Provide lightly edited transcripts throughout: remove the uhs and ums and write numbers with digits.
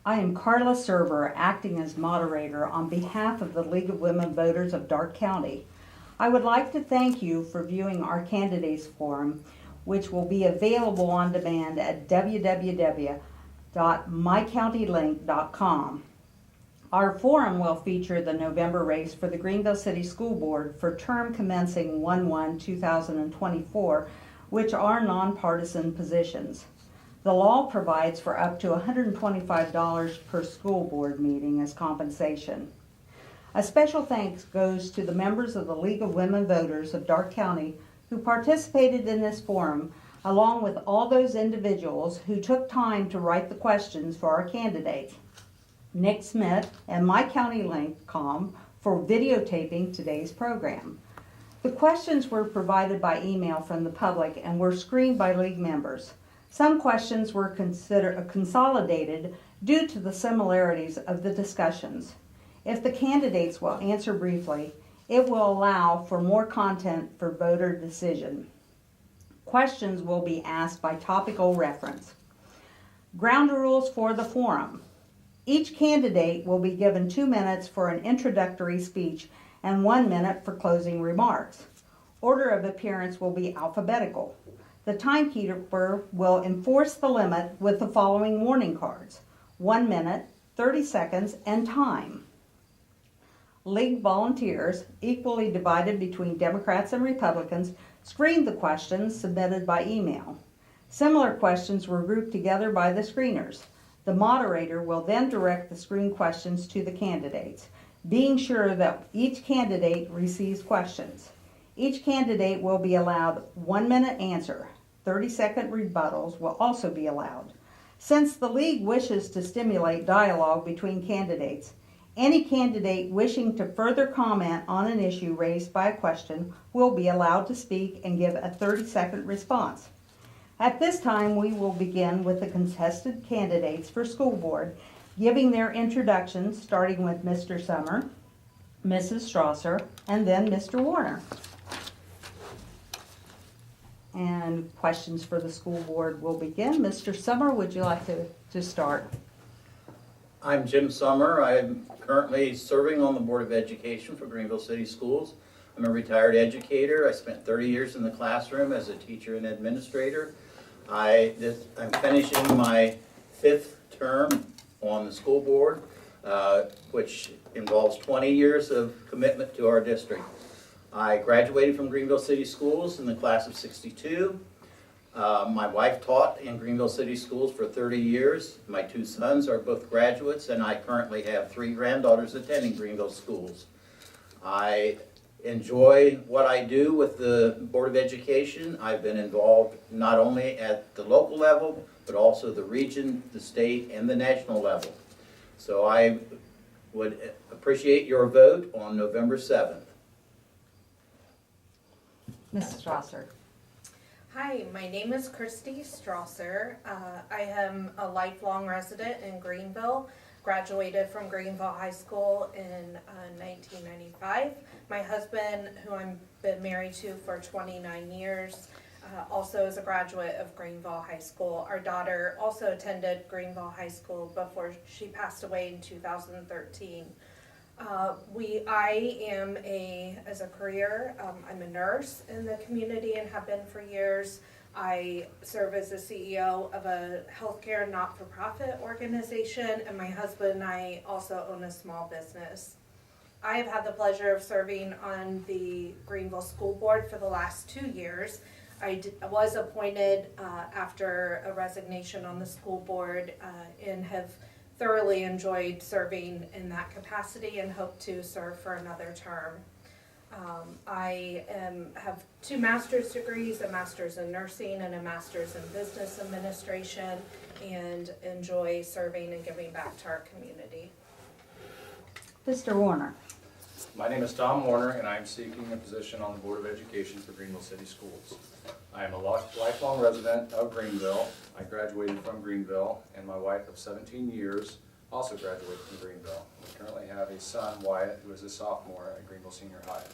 I am Carla Serber, acting as moderator on behalf of the League of Women Voters of Darke County. I would like to thank you for viewing our candidates forum, which will be available on demand at www.mycountylink.com. Our forum will feature the November race for the Greenville City School Board for term commencing 1/1/2024, which are nonpartisan positions. The law provides for up to $125 per school board meeting as compensation. A special thanks goes to the members of the League of Women Voters of Darke County who participated in this forum, along with all those individuals who took time to write the questions for our candidates. Nick Smith and mycountylink.com for videotaping today's program. The questions were provided by email from the public and were screened by League members. Some questions were consolidated due to the similarities of the discussions. If the candidates will answer briefly, it will allow for more content for voter decision. Questions will be asked by topical reference. Ground rules for the forum. Each candidate will be given 2 minutes for an introductory speech and 1 minute for closing remarks. Order of appearance will be alphabetical. The timekeeper will enforce the limit with the following warning cards: 1 minute, 30 seconds, and time. League volunteers, equally divided between Democrats and Republicans, screened the questions submitted by email. Similar questions were grouped together by the screeners. The moderator will then direct the screen questions to the candidates, being sure that each candidate receives questions. Each candidate will be allowed 1 minute answer. 30-second rebuttals will also be allowed. Since the League wishes to stimulate dialogue between candidates, any candidate wishing to further comment on an issue raised by a question will be allowed to speak and give a 30-second response. At this time, we will begin with the contested candidates for school board, giving their introductions, starting with Mr. Summer, Mrs. Strasser, and then Mr. Warner. And questions for the school board will begin. Mr. Summer, would you like to start? I'm Jim Summer. I'm currently serving on the Board of Education for Greenville City Schools. I'm a retired educator. I spent 30 years in the classroom as a teacher and administrator. I'm finishing my 5th term on the school board, which involves 20 years of commitment to our district. I graduated from Greenville City Schools in the class of '62. My wife taught in Greenville City Schools for 30 years. My 2 sons are both graduates, and I currently have 3 granddaughters attending Greenville schools. I enjoy what I do with the Board of Education. I've been involved not only at the local level, but also the region, the state, and the national level. So I would appreciate your vote on November 7th. Mrs. Strasser. Hi, my name is Christy Strasser. I am a lifelong resident in Greenville. Graduated from Greenville High School in 1995. My husband, who I've been married to for 29 years, also is a graduate of Greenville High School. Our daughter also attended Greenville High School before she passed away in 2013. I am as a career, I'm a nurse in the community and have been for years. I serve as the CEO of a healthcare not-for-profit organization, and my husband and I also own a small business. I have had the pleasure of serving on the Greenville School Board for the last 2 years. I was appointed after a resignation on the school board and have thoroughly enjoyed serving in that capacity and hope to serve for another term. I have 2 master's degrees, a master's in nursing and a master's in business administration, and enjoy serving and giving back to our community. Mr. Warner. My name is Tom Warner, and I am seeking a position on the Board of Education for Greenville City Schools. I am a lifelong resident of Greenville. I graduated from Greenville, and my wife of 17 years also graduated from Greenville. We currently have a son, Wyatt, who is a sophomore at Greenville Senior High.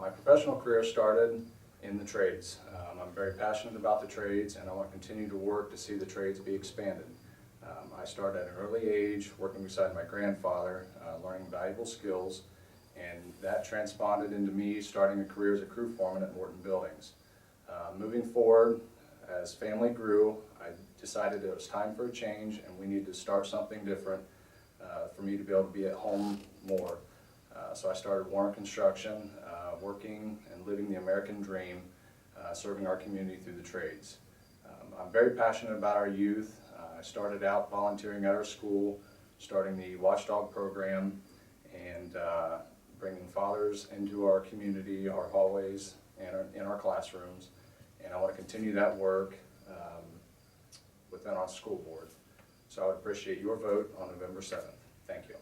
My professional career started in the trades. I'm very passionate about the trades, and I want to continue to work to see the trades be expanded. I started at an early age, working beside my grandfather, learning valuable skills, and that transponded into me starting a career as a crew foreman at Morton Buildings. Moving forward, as family grew, I decided it was time for a change and we needed to start something different for me to be able to be at home more. So I started Warren Construction, working and living the American dream, serving our community through the trades. I'm very passionate about our youth. I started out volunteering at our school, starting the Watchdog program, and bringing fathers into our community, our hallways, and in our classrooms. And I want to continue that work within our school board. So I would appreciate your vote on November 7th. Thank you.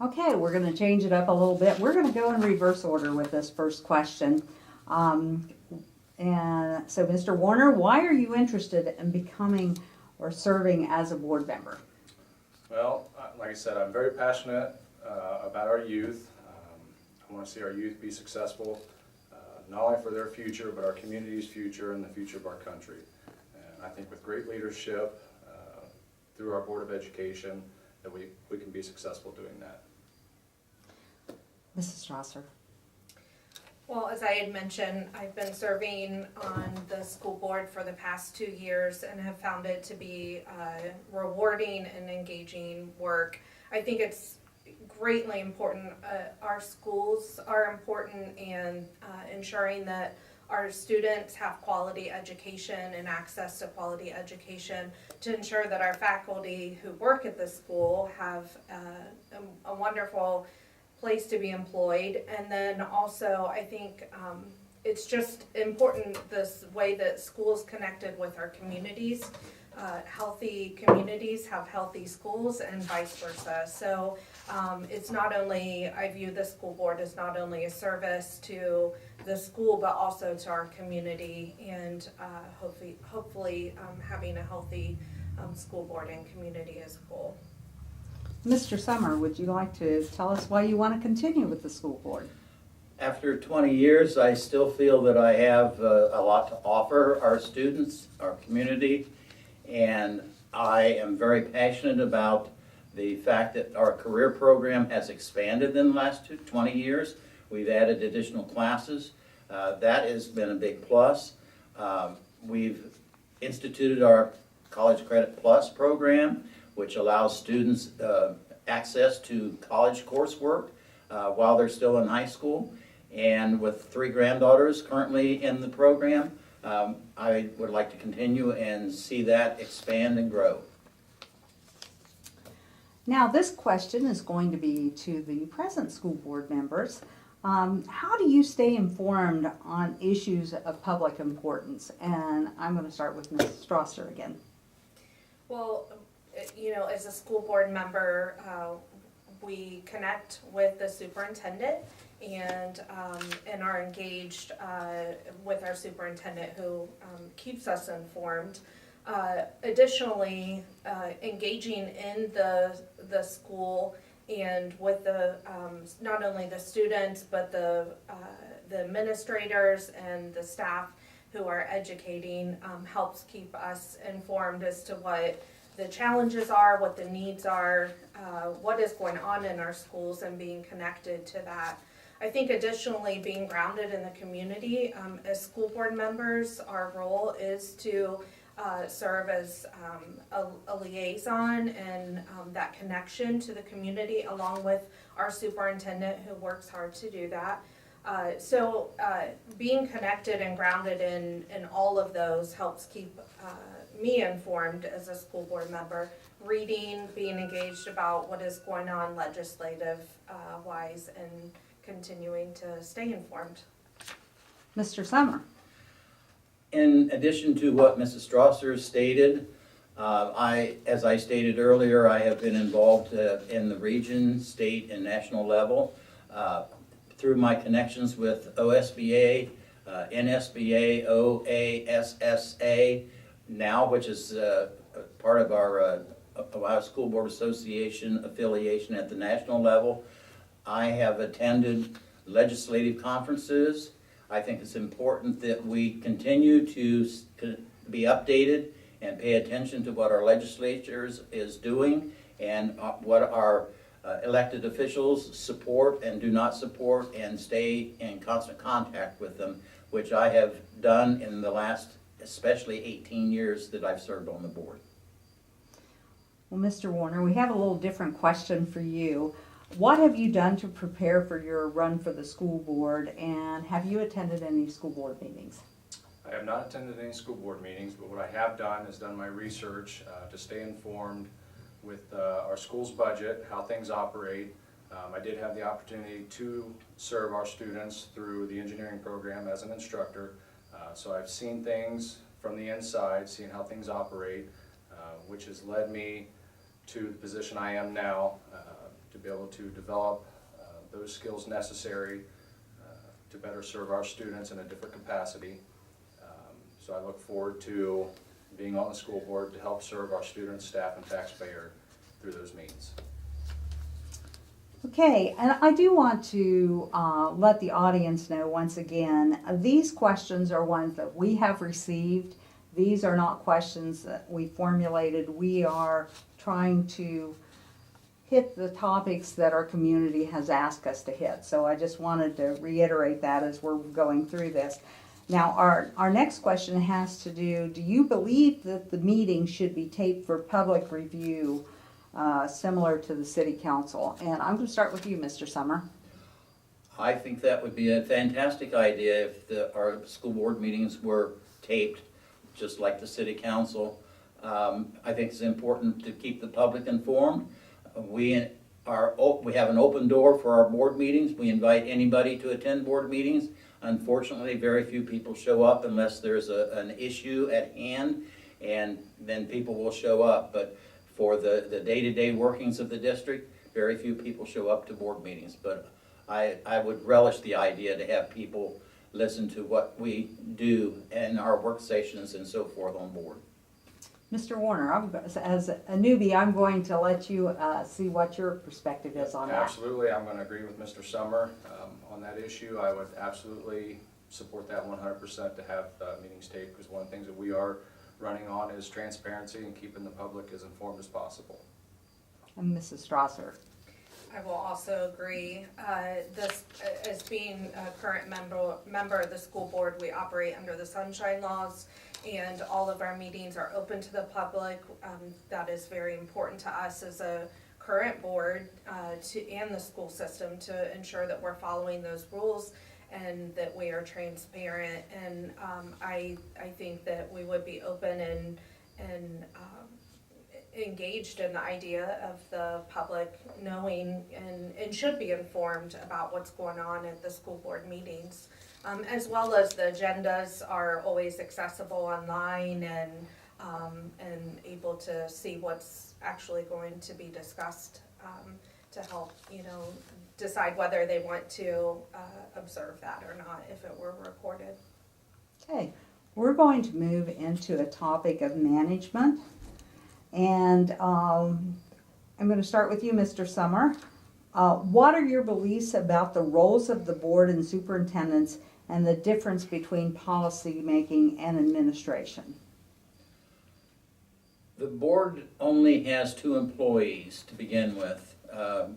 Okay, we're going to change it up a little bit. We're going to go in reverse order with this first question. And so, Mr. Warner, why are you interested in becoming or serving as a board member? Well, like I said, I'm very passionate about our youth. I want to see our youth be successful, not only for their future, but our community's future and the future of our country. And I think with great leadership through our Board of Education, that we can be successful doing that. Mrs. Strasser. Well, as I had mentioned, I've been serving on the school board for the past 2 years and have found it to be rewarding and engaging work. I think it's greatly important. Our schools are important, and ensuring that our students have quality education and access to quality education, to ensure that our faculty who work at the school have a wonderful place to be employed. And then also, I think it's just important this way that schools connected with our communities. Healthy communities have healthy schools and vice versa. So it's not only, I view the school board as not only a service to the school, but also to our community, and hopefully having a healthy school board and community as a whole. Mr. Summer, would you like to tell us why you want to continue with the school board? After 20 years, I still feel that I have a lot to offer our students, our community, and I am very passionate about the fact that our career program has expanded in the last 20 years. We've added additional classes. That has been a big plus. We've instituted our College Credit Plus program, which allows students access to college coursework while they're still in high school. And with 3 granddaughters currently in the program, I would like to continue and see that expand and grow. Now, this question is going to be to the present school board members. How do you stay informed on issues of public importance? And I'm going to start with Ms. Strasser again. Well, you know, as a school board member, we connect with the superintendent and are engaged with our superintendent, who keeps us informed. Additionally, engaging in the school and with the not only the students, but the administrators and the staff who are educating helps keep us informed as to what the challenges are, what the needs are, what is going on in our schools, and being connected to that. I think additionally, being grounded in the community, as school board members, our role is to serve as a liaison and that connection to the community, along with our superintendent, who works hard to do that. So being connected and grounded in all of those helps keep me informed as a school board member, reading, being engaged about what is going on legislative wise, and continuing to stay informed. Mr. Summer. In addition to what Mrs. Strasser stated, as I stated earlier, I have been involved in the region, state, and national level through my connections with OSBA, NSBA, OASSA, now, which is part of our Ohio School Board Association affiliation at the national level. I have attended legislative conferences. I think it's important that we continue to be updated and pay attention to what our legislature is doing and what our elected officials support and do not support, and stay in constant contact with them, which I have done in the last especially 18 years that I've served on the board. Well, Mr. Warner, we have a little different question for you. What have you done to prepare for your run for the school board, and have you attended any school board meetings? I have not attended any school board meetings, but what I have done is done my research to stay informed with our school's budget, how things operate. I did have the opportunity to serve our students through the engineering program as an instructor. So I've seen things from the inside, seen how things operate, which has led me to the position I am now, to be able to develop those skills necessary to better serve our students in a different capacity. So I look forward to being on the school board to help serve our students, staff, and taxpayer through those means. Okay, and I do want to let the audience know once again, these questions are ones that we have received. These are not questions that we formulated. We are trying to hit the topics that our community has asked us to hit. So I just wanted to reiterate that as we're going through this. Now, our next question has to do you believe that the meeting should be taped for public review, similar to the city council? And I'm going to start with you, Mr. Summer. I think that would be a fantastic idea if our school board meetings were taped, just like the city council. I think it's important to keep the public informed. We have an open door for our board meetings. We invite anybody to attend board meetings. Unfortunately, very few people show up unless there's an issue at hand, and then people will show up. But for the day-to-day workings of the district, very few people show up to board meetings. But I would relish the idea to have people listen to what we do in our work sessions and so forth on board. Mr. Warner, as a newbie, I'm going to let you see what your perspective is on that. Absolutely, I'm going to agree with Mr. Summer on that issue. I would absolutely support that 100% to have meetings taped, because one of the things that we are running on is transparency and keeping the public as informed as possible. And Mrs. Strasser. I will also agree. This, as being a current member of the school board, we operate under the sunshine laws, and all of our meetings are open to the public. That is very important to us as a current board and the school system, to ensure that we're following those rules and that we are transparent. And I think that we would be open and engaged in the idea of the public knowing and should be informed about what's going on at the school board meetings, as well as the agendas are always accessible online and able to see what's actually going to be discussed, to help decide whether they want to observe that or not if it were recorded. Okay, we're going to move into a topic of management. And I'm going to start with you, Mr. Summer. What are your beliefs about the roles of the board and superintendents and the difference between policy making and administration? The board only has 2 employees to begin with.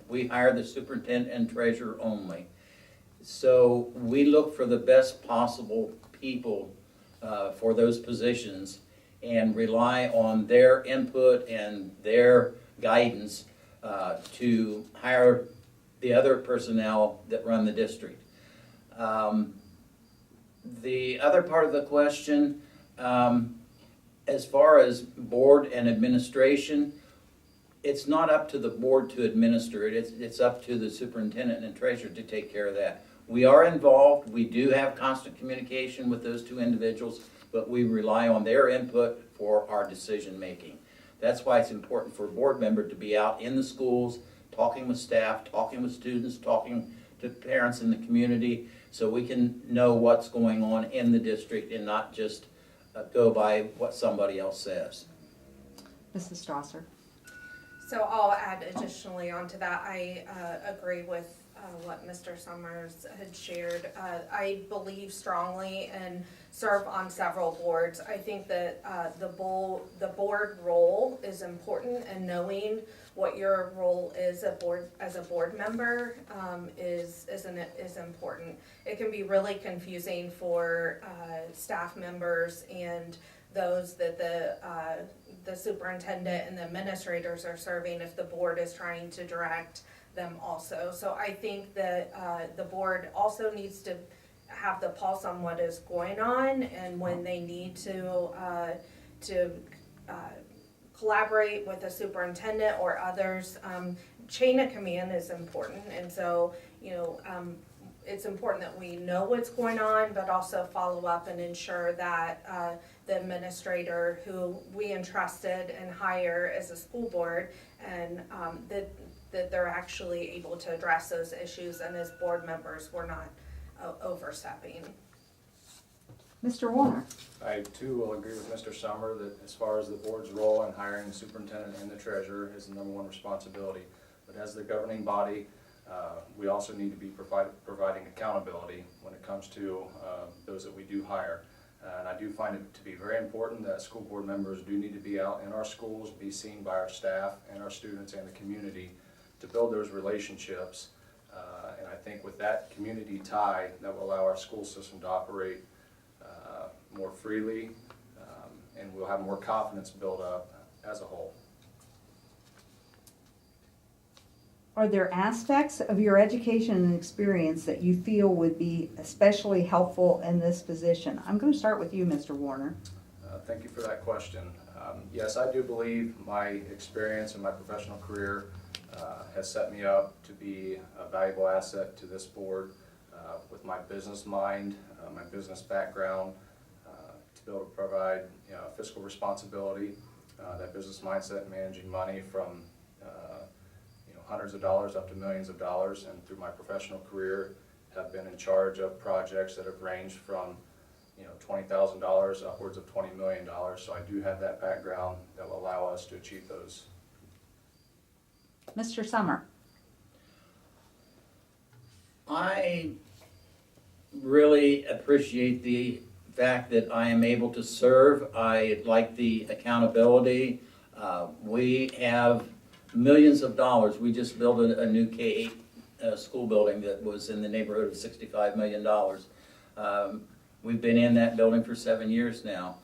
We hire the superintendent and treasurer only. So we look for the best possible people for those positions and rely on their input and their guidance to hire the other personnel that run the district. The other part of the question, as far as board and administration, it's not up to the board to administer it. It's up to the superintendent and treasurer to take care of that. We are involved. We do have constant communication with those 2 individuals, but we rely on their input for our decision making. That's why it's important for a board member to be out in the schools, talking with staff, talking with students, talking to parents in the community, so we can know what's going on in the district and not just go by what somebody else says. Mrs. Strasser. So I'll add additionally onto that. I agree with what Mr. Summers had shared. I believe strongly and serve on several boards. I think that the board role is important, and knowing what your role is as a board member is important. It can be really confusing for staff members and those that the superintendent and the administrators are serving if the board is trying to direct them also. So I think that the board also needs to have the pulse on what is going on, and when they need to collaborate with the superintendent or others. Chain of command is important, and so, it's important that we know what's going on, but also follow up and ensure that the administrator who we entrusted and hire as a school board, and that they're actually able to address those issues, and as board members, we're not overstepping. Mr. Warner? I too will agree with Mr. Summer that as far as the board's role in hiring the superintendent and the treasurer is the number one responsibility. But as the governing body, we also need to be providing accountability when it comes to those that we do hire. And I do find it to be very important that school board members do need to be out in our schools, be seen by our staff and our students and the community to build those relationships. And I think with that community tie, that will allow our school system to operate more freely, and we'll have more confidence built up as a whole. Are there aspects of your education and experience that you feel would be especially helpful in this position? I'm going to start with you, Mr. Warner. Thank you for that question. Yes, I do believe my experience and my professional career has set me up to be a valuable asset to this board with my business mind, my business background, to be able to provide fiscal responsibility, that business mindset, managing money from hundreds of dollars up to millions of dollars, and through my professional career have been in charge of projects that have ranged from $20,000 upwards of $20 million. So I do have that background that will allow us to achieve those. Mr. Summer? I really appreciate the fact that I am able to serve. I like the accountability. We have millions of dollars. We just built a new K-8 school building that was in the neighborhood of $65 million. We've been in that building for 7 years now.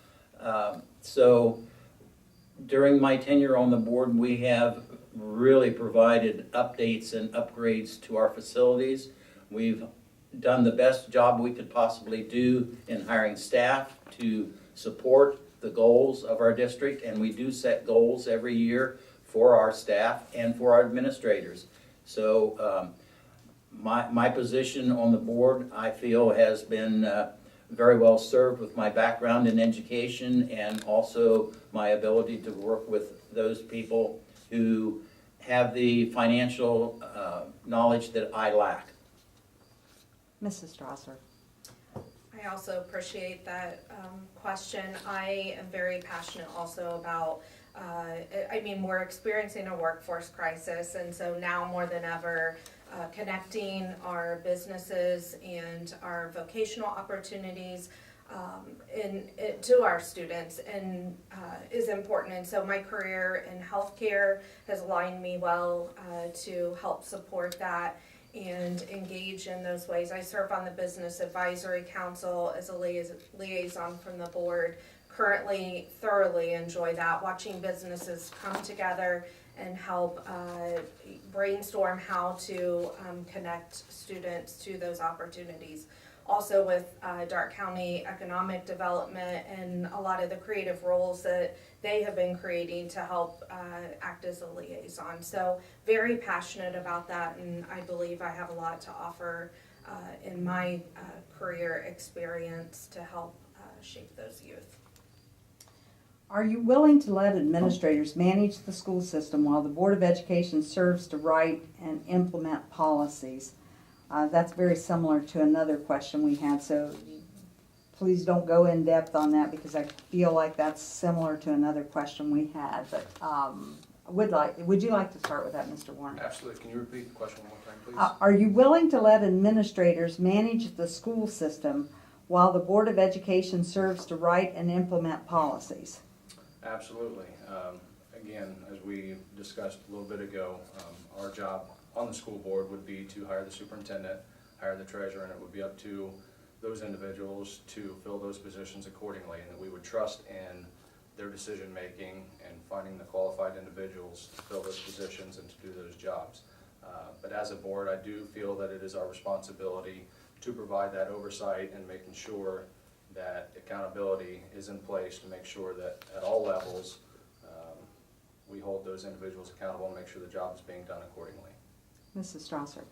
So during my tenure on the board, we have really provided updates and upgrades to our facilities. We've done the best job we could possibly do in hiring staff to support the goals of our district, and we do set goals every year for our staff and for our administrators. So my position on the board, I feel, has been very well served with my background in education and also my ability to work with those people who have the financial knowledge that I lack. Mrs. Strasser? I also appreciate that question. I am very passionate also about, we're experiencing a workforce crisis, and so now more than ever, connecting our businesses and our vocational opportunities to our students is important. And so my career in healthcare has aligned me well to help support that and engage in those ways. I serve on the Business Advisory Council as a liaison from the board. Currently thoroughly enjoy that, watching businesses come together and help brainstorm how to connect students to those opportunities. Also with Darke County Economic Development and a lot of the creative roles that they have been creating to help act as a liaison. So very passionate about that, and I believe I have a lot to offer in my career experience to help shape those youth. Are you willing to let administrators manage the school system while the Board of Education serves to write and implement policies? That's very similar to another question we had, so please don't go in depth on that because I feel like that's similar to another question we had. But Would you like to start with that, Mr. Warner? Absolutely. Can you repeat the question one more time, please? Are you willing to let administrators manage the school system while the Board of Education serves to write and implement policies? Absolutely. Again, as we discussed a little bit ago, our job on the school board would be to hire the superintendent, hire the treasurer, and it would be up to those individuals to fill those positions accordingly, and that we would trust in their decision-making and finding the qualified individuals to fill those positions and to do those jobs. But as a board, I do feel that it is our responsibility to provide that oversight and making sure that accountability is in place to make sure that at all levels, we hold those individuals accountable and make sure the job is being done accordingly. Mrs. Strasser.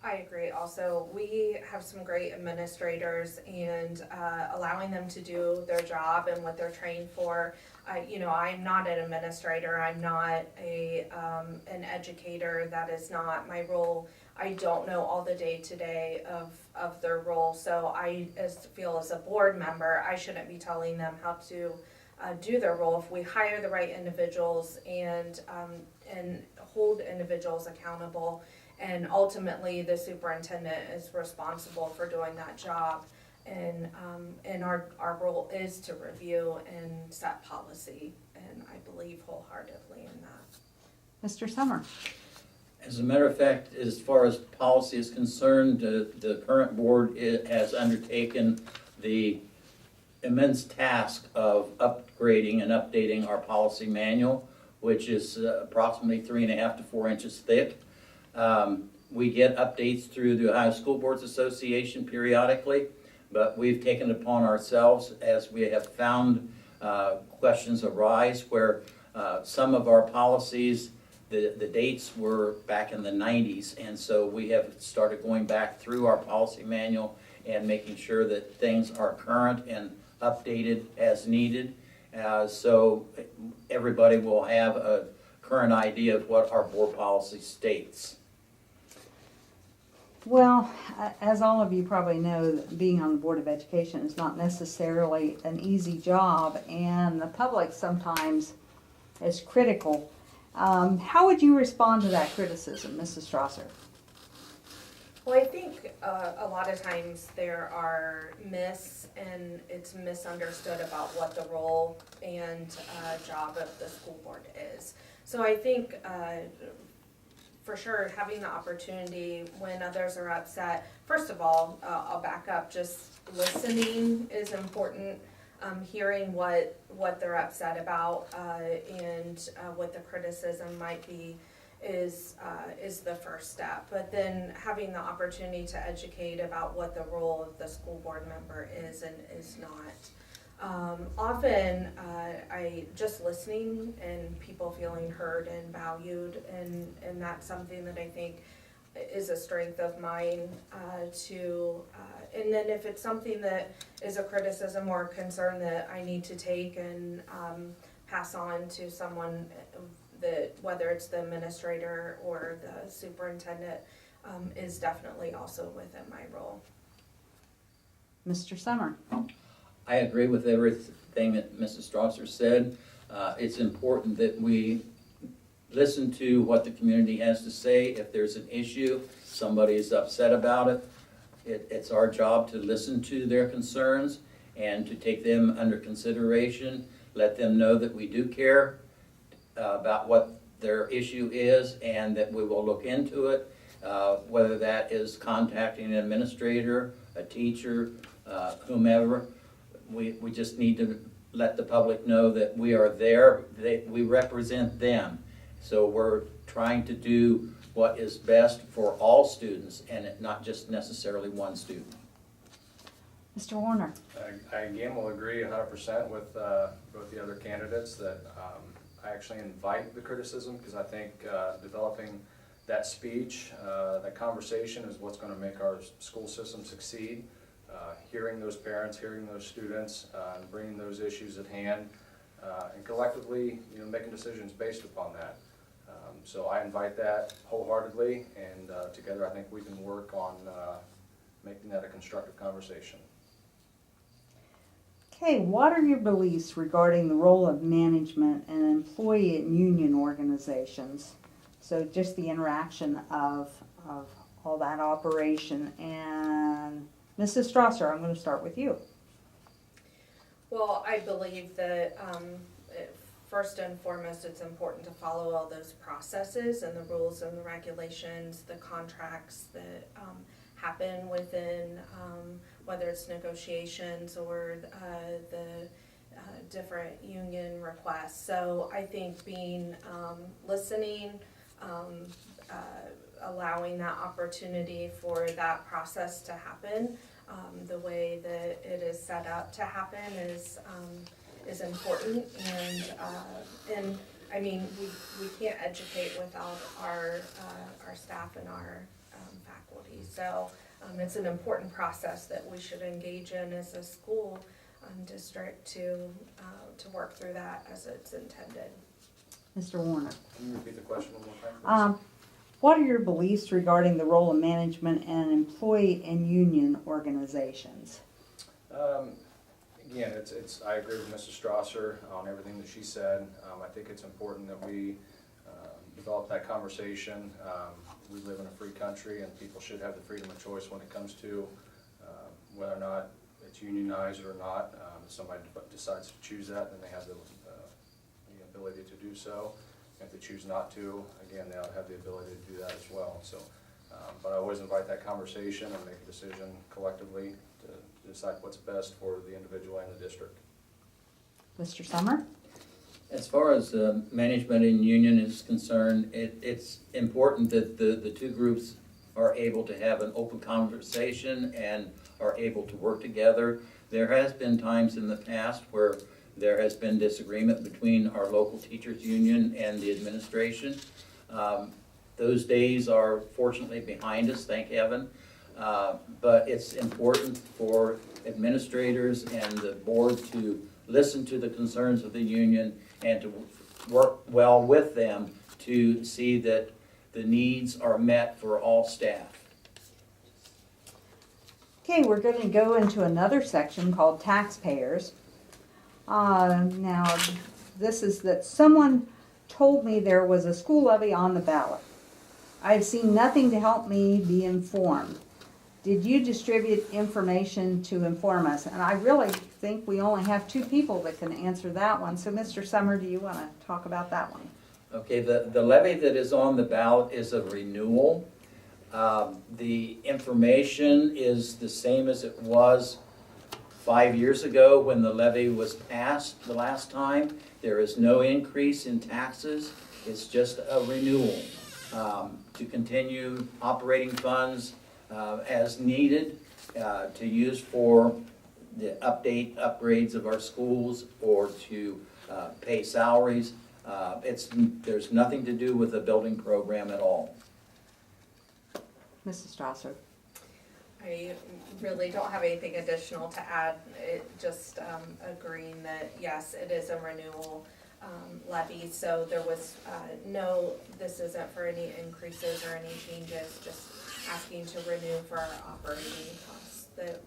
I agree also. We have some great administrators, and allowing them to do their job and what they're trained for. I'm not an administrator. I'm not an educator. That is not my role. I don't know all the day-to-day of their role. So I feel as a board member, I shouldn't be telling them how to do their role. If we hire the right individuals and hold individuals accountable, and ultimately the superintendent is responsible for doing that job, and our role is to review and set policy, and I believe wholeheartedly in that. Mr. Summer. As a matter of fact, as far as policy is concerned, the current board has undertaken the immense task of upgrading and updating our policy manual, which is approximately 3.5 to 4 inches thick. We get updates through the Ohio School Boards Association periodically, but we've taken it upon ourselves as we have found questions arise where some of our policies, the dates were back in the 90s, and so we have started going back through our policy manual and making sure that things are current and updated as needed, so everybody will have a current idea of what our board policy states. Well, as all of you probably know, being on the Board of Education is not necessarily an easy job, and the public sometimes is critical. How would you respond to that criticism, Mrs. Strasser? Well, I think a lot of times there are myths, and it's misunderstood about what the role and job of the school board is. So I think for sure having the opportunity when others are upset, first of all, I'll back up, just listening is important. Hearing what they're upset about and what the criticism might be is the first step. But then having the opportunity to educate about what the role of the school board member is and is not. Often I just listening and people feeling heard and valued, and that's something that I think is a strength of mine and then if it's something that is a criticism or a concern that I need to take and pass on to someone, that whether it's the administrator or the superintendent, is definitely also within my role. Mr. Summer. I agree with everything that Mrs. Strasser said. It's important that we listen to what the community has to say. If there's an issue, somebody is upset about it, it's our job to listen to their concerns and to take them under consideration, let them know that we do care about what their issue is and that we will look into it, whether that is contacting an administrator, a teacher, whomever. We just need to let the public know that we are there, we represent them. So we're trying to do what is best for all students and not just necessarily one student. Mr. Warner. I again will agree 100% with both the other candidates that I actually invite the criticism, because I think developing that speech, that conversation is what's going to make our school system succeed. Hearing those parents, hearing those students, and bringing those issues at hand, and collectively, making decisions based upon that. So I invite that wholeheartedly, and together I think we can work on making that a constructive conversation. Okay, what are your beliefs regarding the role of management and employee and union organizations? So just the interaction of all that operation. And Mrs. Strasser, I'm going to start with you. Well, I believe that first and foremost, it's important to follow all those processes and the rules and the regulations, the contracts that happen within, whether it's negotiations or the different union requests. So I think being listening, allowing that opportunity for that process to happen, the way that it is set up to happen is important, and I mean, we can't educate without our staff and our faculty. So it's an important process that we should engage in as a school district to work through that as it's intended. Mr. Warner. Can you repeat the question one more time, please? What are your beliefs regarding the role of management and employee and union organizations? Again, I agree with Mrs. Strasser on everything that she said. I think it's important that we develop that conversation. We live in a free country and people should have the freedom of choice when it comes to whether or not it's unionized or not. If somebody decides to choose that, then they have the ability to do so. If they choose not to, again, they'll have the ability to do that as well. So, but I always invite that conversation and make a decision collectively to decide what's best for the individual and the district. Mr. Summer? As far as management and union is concerned, it's important that the two groups are able to have an open conversation and are able to work together. There has been times in the past where there has been disagreement between our local teachers union and the administration. Those days are fortunately behind us, thank heaven. But it's important for administrators and the board to listen to the concerns of the union and to work well with them to see that the needs are met for all staff. Okay, we're going to go into another section called taxpayers. Now, this is that someone told me there was a school levy on the ballot. I've seen nothing to help me be informed. Did you distribute information to inform us? And I really think we only have two people that can answer that one. So, Mr. Summer, do you want to talk about that one? Okay, the levy that is on the ballot is a renewal. The information is the same as it was 5 years ago when the levy was passed the last time. There is no increase in taxes. It's just a renewal to continue operating funds as needed to use for the upgrades of our schools or to pay salaries. There's nothing to do with the building program at all. Mrs. Strasser. I really don't have anything additional to add. It just agreeing that yes, it is a renewal levy. So there was this isn't for any increases or any changes, just asking to renew for our operating costs that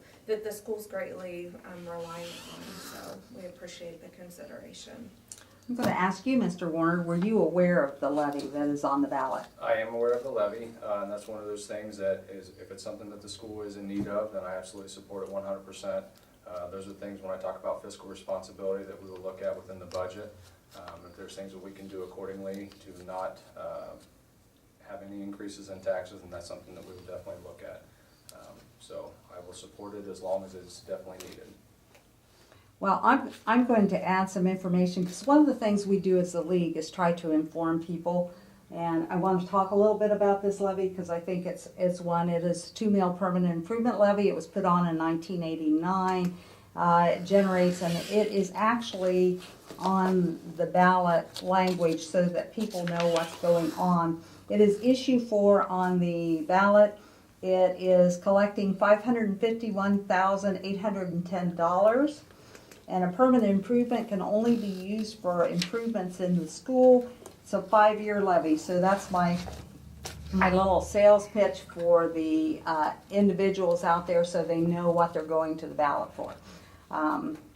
the school's greatly relying on. So we appreciate the consideration. I'm going to ask you, Mr. Warner, were you aware of the levy that is on the ballot? I am aware of the levy, and that's one of those things that is, if it's something that the school is in need of, then I absolutely support it 100%. Those are things when I talk about fiscal responsibility that we will look at within the budget. If there's things that we can do accordingly to not have any increases in taxes, and that's something that we will definitely look at. So I will support it as long as it's definitely needed. Well, I'm going to add some information because one of the things we do as the league is try to inform people. And I want to talk a little bit about this levy because I think it's one. It is a 2-meal permanent improvement levy. It was put on in 1989. It generates, and it is actually on the ballot language so that people know what's going on. It is issue 4 on the ballot. It is collecting $551,810. And a permanent improvement can only be used for improvements in the school. It's a 5-year levy, so that's my little sales pitch for the individuals out there so they know what they're going to the ballot for.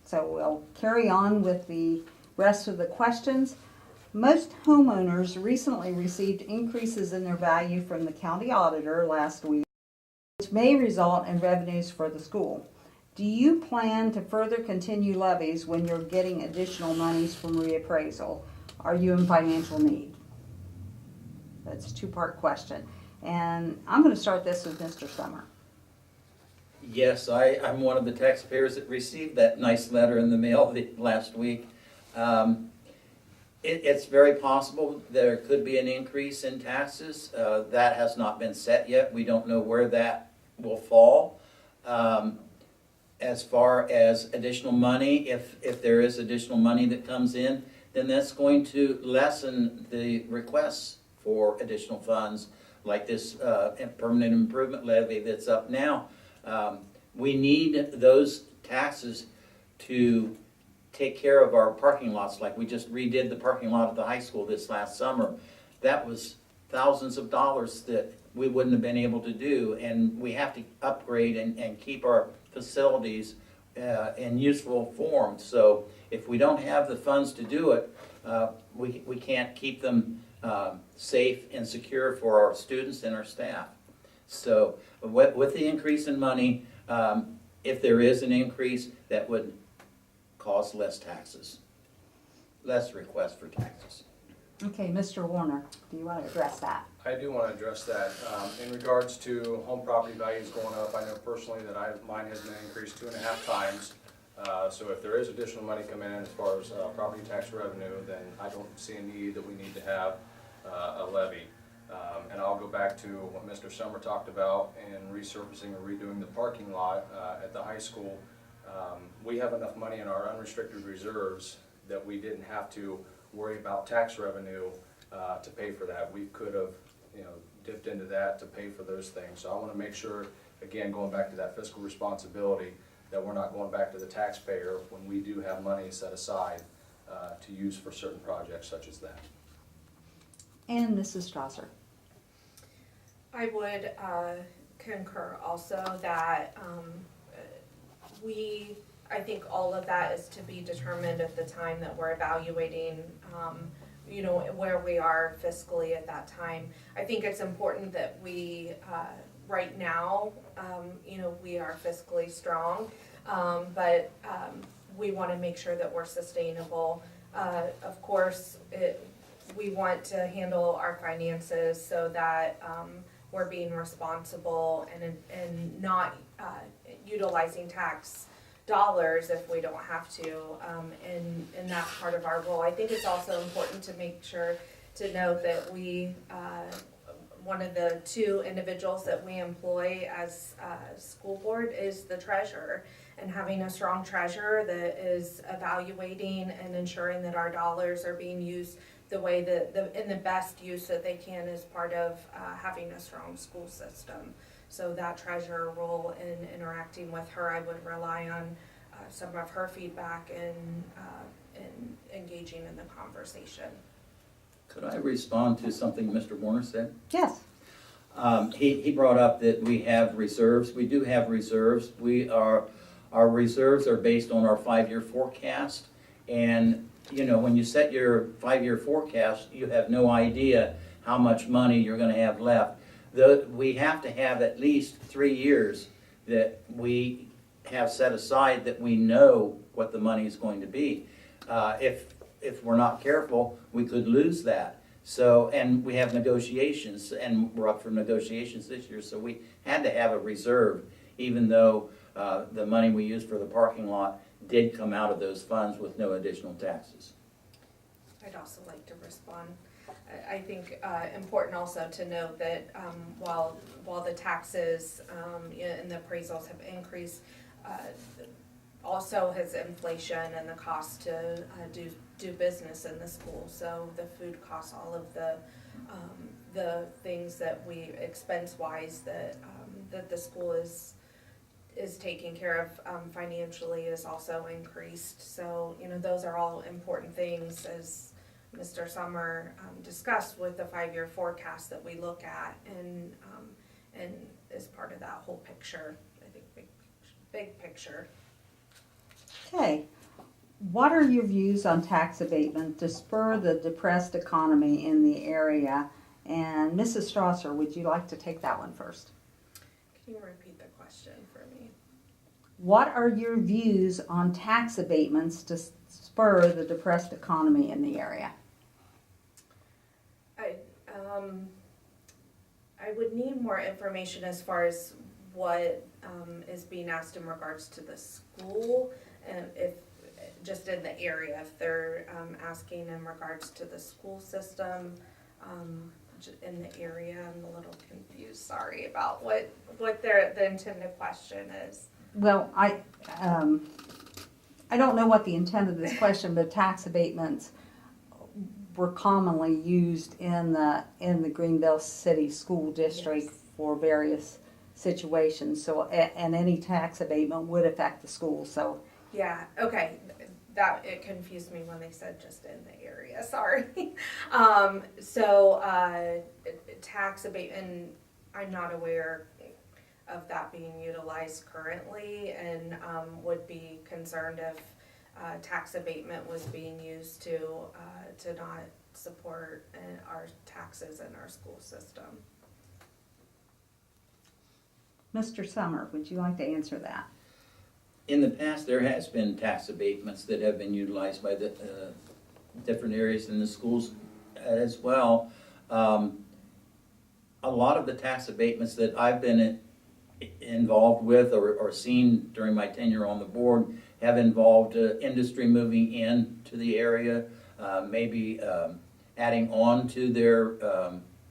So So we'll carry on with the rest of the questions. Most homeowners recently received increases in their value from the county auditor last week, which may result in revenues for the school. Do you plan to further continue levies when you're getting additional monies from reappraisal? Are you in financial need? That's a two-part question. And I'm going to start this with Mr. Summer. Yes, I'm one of the taxpayers that received that nice letter in the mail last week. It's very possible there could be an increase in taxes. That has not been set yet. We don't know where that will fall. As far as additional money, if there is additional money that comes in, then that's going to lessen the requests for additional funds, like this permanent improvement levy that's up now. We need those taxes to take care of our parking lots, like we just redid the parking lot at the high school this last summer. That was thousands of dollars that we wouldn't have been able to do, and we have to upgrade and keep our facilities in useful form. So if we don't have the funds to do it, we can't keep them safe and secure for our students and our staff. So with the increase in money, if there is an increase, that would cause less taxes, less requests for taxes. Okay, Mr. Warner, do you want to address that? I do want to address that. In regards to home property values going up, I know personally that mine has been increased 2.5 times. So if there is additional money coming in as far as property tax revenue, then I don't see a need that we need to have a levy. And I'll go back to what Mr. Summer talked about in resurfacing or redoing the parking lot at the high school. We have enough money in our unrestricted reserves that we didn't have to worry about tax revenue to pay for that. We could have, dipped into that to pay for those things. So I want to make sure, again, going back to that fiscal responsibility, that we're not going back to the taxpayer when we do have money set aside to use for certain projects such as that. And Mrs. Strasser. I would concur also that I think all of that is to be determined at the time that we're evaluating, where we are fiscally at that time. I think it's important that we, right now, we are fiscally strong, but we want to make sure that we're sustainable. Of course, we want to handle our finances so that we're being responsible and not utilizing tax dollars if we don't have to, and that's part of our role. I think it's also important to make sure to note that we, one of the two individuals that we employ as school board is the treasurer, and having a strong treasurer that is evaluating and ensuring that our dollars are being used the way that in the best use that they can is part of having a strong school system. So that treasurer role in interacting with her, I would rely on some of her feedback and engaging in the conversation. Could I respond to something Mr. Warner said? Yes. He brought up that we have reserves. We do have reserves. Our reserves are based on our 5-year forecast. And, when you set your 5-year forecast, you have no idea how much money you're going to have left. We have to have at least 3 years that we have set aside that we know what the money is going to be. If we're not careful, we could lose that. So, and we have negotiations, and we're up for negotiations this year, so we had to have a reserve, even though the money we used for the parking lot did come out of those funds with no additional taxes. I'd also like to respond. I think important also to note that while the taxes and the appraisals have increased, also has inflation and the cost to do business in the school. So the food costs, all of the things that we expense-wise that the school is taking care of financially is also increased. So those are all important things, as Mr. Summer discussed, with the 5-year forecast that we look at, and as part of that whole picture, I think big picture. Okay. What are your views on tax abatement to spur the depressed economy in the area? And Mrs. Strasser, would you like to take that one first? Can you repeat the question for me? What are your views on tax abatements to spur the depressed economy in the area? I would need more information as far as what is being asked in regards to the school, and if, just in the area, if they're asking in regards to the school system in the area. I'm a little confused, sorry, about what the intended question is. Well, I don't know what the intent of this question, but tax abatements were commonly used in the Greenville City School District Yes. for various situations. So, and any tax abatement would affect the school. So, Yeah, okay, that, it confused me when they said just in the area, sorry. Tax abatement, I'm not aware of that being utilized currently, and would be concerned if tax abatement was being used to not support our taxes in our school system. Mr. Summer, would you like to answer that? In the past, there has been tax abatements that have been utilized by the different areas in the schools as well. A lot of the tax abatements that I've been involved with or seen during my tenure on the board have involved industry moving in to the area, maybe adding on to their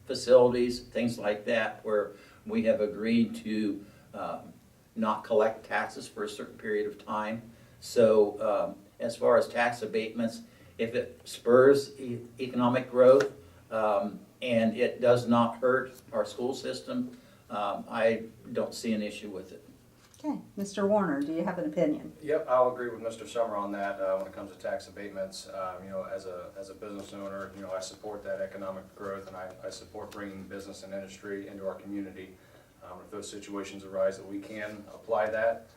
facilities, things like that, where we have agreed to not collect taxes for a certain period of time. So as far as tax abatements, if it spurs economic growth and it does not hurt our school system, I don't see an issue with it. Okay, Mr. Warner, do you have an opinion? Yep, I'll agree with Mr. Summer on that when it comes to tax abatements. As a business owner, I support that economic growth, and I support bringing business and industry into our community. If those situations arise that we can apply that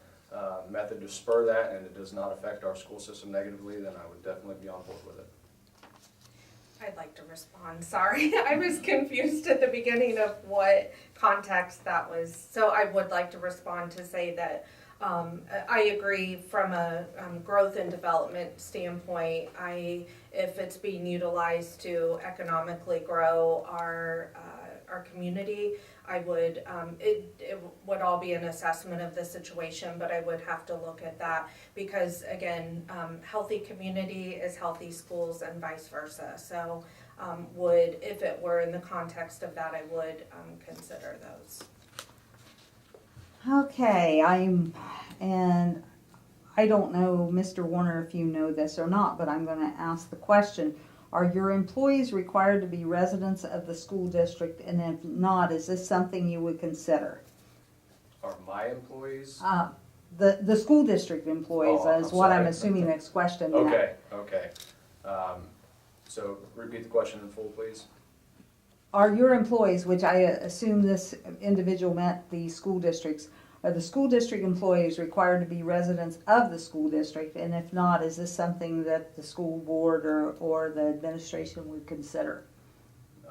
method to spur that and it does not affect our school system negatively, then I would definitely be on board with it. I'd like to respond, sorry. I was confused at the beginning of what context that was. So I would like to respond to say that I agree from a growth and development standpoint. If it's being utilized to economically grow our community, I would, it would all be an assessment of the situation, but I would have to look at that because, again, healthy community is healthy schools and vice versa. So if it were in the context of that, I would consider those. Okay, and I don't know, Mr. Warner, if you know this or not, but I'm going to ask the question. Are your employees required to be residents of the school district? And if not, is this something you would consider? Are my employees? The school district employees Oh, is I'm what I'm sorry. assuming next question. Okay. So repeat the question in full, please. Are your employees, which I assume this individual meant the school districts, are the school district employees required to be residents of the school district? And if not, is this something that the school board or the administration would consider?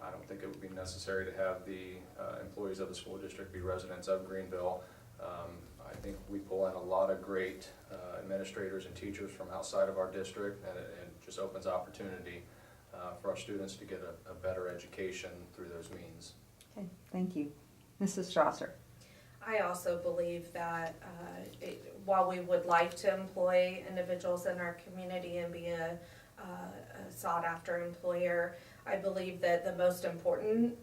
I don't think it would be necessary to have the employees of the school district be residents of Greenville. I think we pull in a lot of great administrators and teachers from outside of our district, and it just opens opportunity for our students to get a better education through those means. Okay, thank you. Mrs. Strasser. I also believe that while we would like to employ individuals in our community and be a sought-after employer, I believe that the most important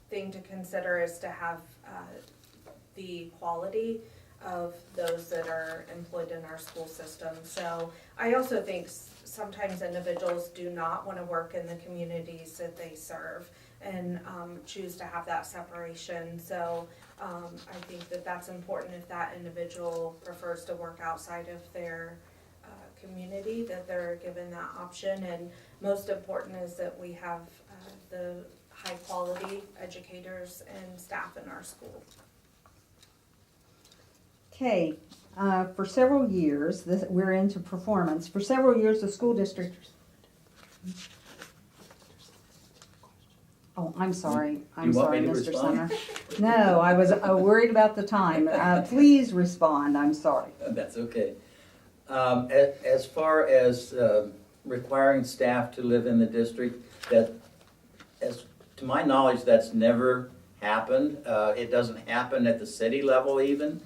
thing to consider is to have the quality of those that are employed in our school system. So I also think sometimes individuals do not want to work in the communities that they serve and choose to have that separation. So I think that that's important if that individual prefers to work outside of their community, that they're given that option. And most important is that we have the high quality educators and staff in our school. Okay, For several years, we're into performance. For several years, the school district. Oh, I'm sorry. I'm You want sorry, me to Mr. respond? Summer. No, I was worried about the time. Please respond. I'm sorry. That's okay. As far as requiring staff to live in the district, to my knowledge, that's never happened. It doesn't happen at the city level even.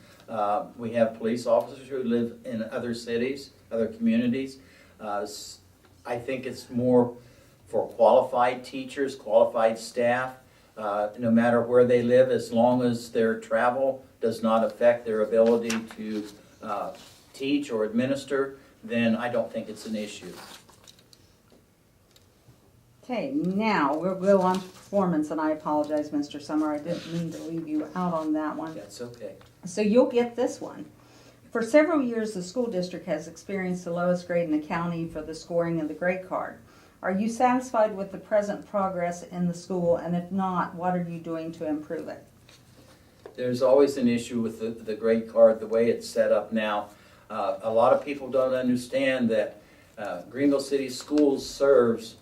We have police officers who live in other cities, other communities. I think it's more for qualified teachers, qualified staff, no matter where they live, as long as their travel does not affect their ability to teach or administer, then I don't think it's an issue. Okay, now we'll go on to performance, and I apologize, Mr. Summer. I didn't mean to leave you out on that one. That's okay. So you'll get this one. For several years, the school district has experienced the lowest grade in the county for the scoring of the grade card. Are you satisfied with the present progress in the school, and if not, what are you doing to improve it? There's always an issue with the grade card, the way it's set up now. A lot of people don't understand that Greenville City Schools serves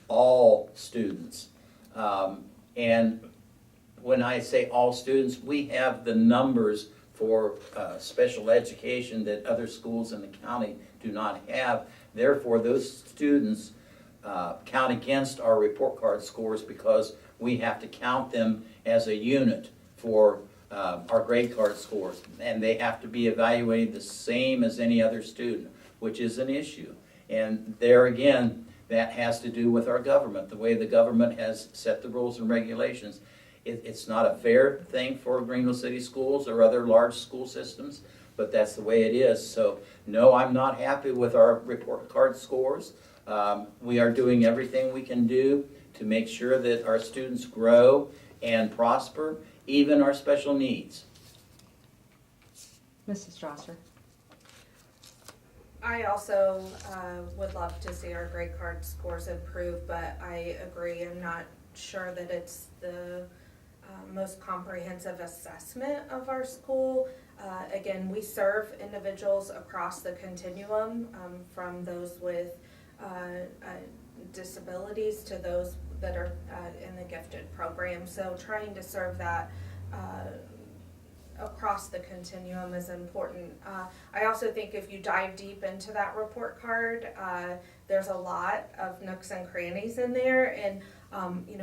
all students. And when I say all students, we have the numbers for special education that other schools in the county do not have. Therefore, those students count against our report card scores because we have to count them as a unit for our grade card scores. And they have to be evaluated the same as any other student, which is an issue. And there again, that has to do with our government, the way the government has set the rules and regulations. It's not a fair thing for Greenville City Schools or other large school systems, but that's the way it is. So no, I'm not happy with our report card scores. We are doing everything we can do to make sure that our students grow and prosper, even our special needs. Mrs. Strasser. I also would love to see our grade card scores improve, but I agree, I'm not sure that it's the most comprehensive assessment of our school. Again, we serve individuals across the continuum, from those with disabilities to those that are in the gifted program. So trying to serve that across the continuum is important. I also think if you dive deep into that report card, there's a lot of nooks and crannies in there, and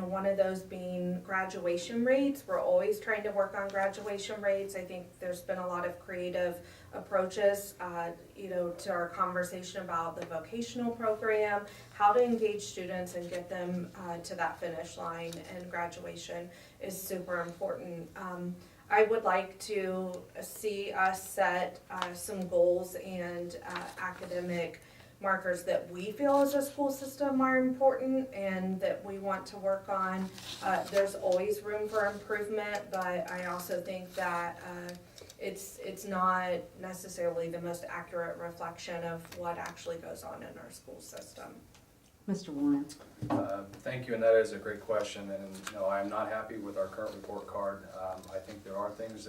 one of those being graduation rates. We're always trying to work on graduation rates. I think there's been a lot of creative approaches, to our conversation about the vocational program, how to engage students and get them to that finish line, and graduation is super important. I would like to see us set some goals and academic markers that we feel as a school system are important and that we want to work on. There's always room for improvement, but I also think that it's not necessarily the most accurate reflection of what actually goes on in our school system. Mr. Warren. Thank you, and that is a great question, and no, I'm not happy with our current report card. I think there are things